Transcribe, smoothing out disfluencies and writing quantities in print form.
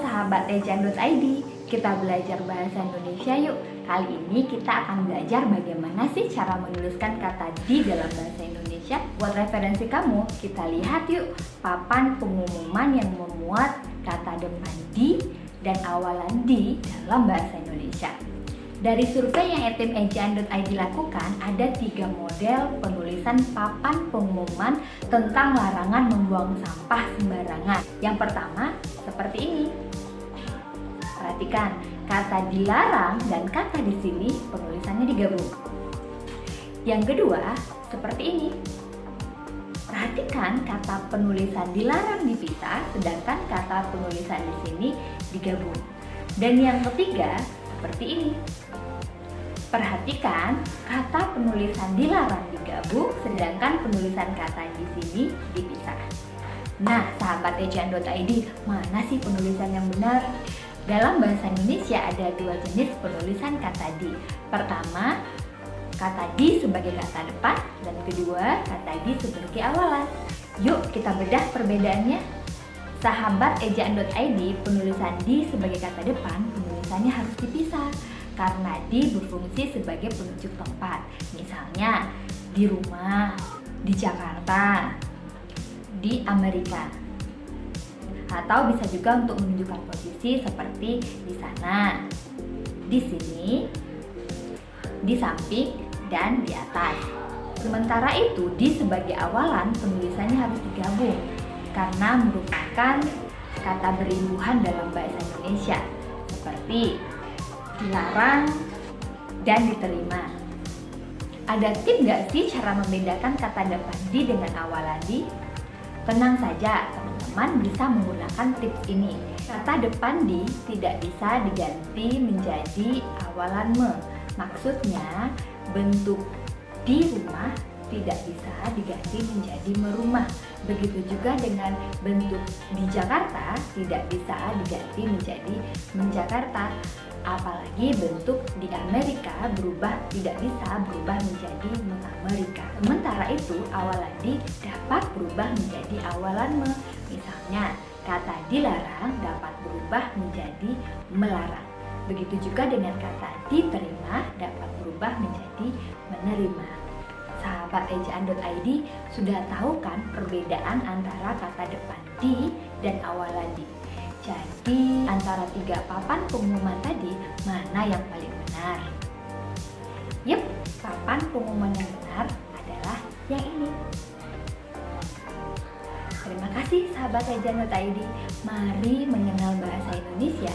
sahabat Ejan.id, kita belajar bahasa Indonesia yuk. Kali ini kita akan belajar bagaimana sih cara menuliskan kata di dalam bahasa Indonesia. Buat referensi kamu, kita lihat yuk papan pengumuman yang memuat kata depan di dan awalan di dalam bahasa Indonesia. Dari survei yang tim Ejan.id lakukan, ada 3 model penulisan papan pengumuman tentang larangan membuang sampah sembarangan. Yang pertama, seperti ini. Perhatikan, kata dilarang dan kata di sini penulisannya digabung. Yang kedua, seperti ini. Perhatikan, kata penulisan dilarang dipisah, sedangkan kata penulisan di sini digabung. Dan yang ketiga, seperti ini. Perhatikan, kata penulisan dilarang digabung, sedangkan penulisan kata di sini dipisah. Nah, sahabat Ejan.id, mana sih penulisan yang benar? Dalam bahasa Indonesia ada 2 jenis penulisan kata di. Pertama, kata di sebagai kata depan, dan kedua, kata di sebagai awalan. Yuk kita bedah perbedaannya. Sahabat Ejan.id, penulisan di sebagai kata depan, penulisannya harus dipisah karena di berfungsi sebagai penunjuk tempat. Misalnya, di rumah, di Jakarta, di Amerika. Atau bisa juga untuk menunjukkan posisi seperti di sana, di sini, di samping, dan di atas. Sementara itu, di sebagai awalan penulisannya harus digabung karena merupakan kata berimbuhan dalam bahasa Indonesia seperti dilarang dan diterima. Ada tip nggak sih cara membedakan kata depan di dengan awalan di? Tenang saja, teman-teman bisa menggunakan tips ini. Kata depan di tidak bisa diganti menjadi awalan me. Maksudnya, bentuk di rumah tidak bisa diganti menjadi merumah. Begitu juga dengan bentuk di Jakarta tidak bisa diganti menjadi menjakarta. Apalagi bentuk di Amerika tidak bisa berubah menjadi mengamerika. Sementara itu, awalan di dapat berubah menjadi awalan me. Misalnya, kata dilarang dapat berubah menjadi melarang. Begitu juga dengan kata diterima dapat berubah menjadi menerima. Sahabat Ejan.id, sudah tahu kan perbedaan antara kata depan di dan awalan di? Jadi, antara 3 papan pengumuman tadi, mana yang paling benar? Yep, papan pengumuman yang benar adalah yang ini. Terima kasih sahabat Ejan.id. Mari mengenal bahasa Indonesia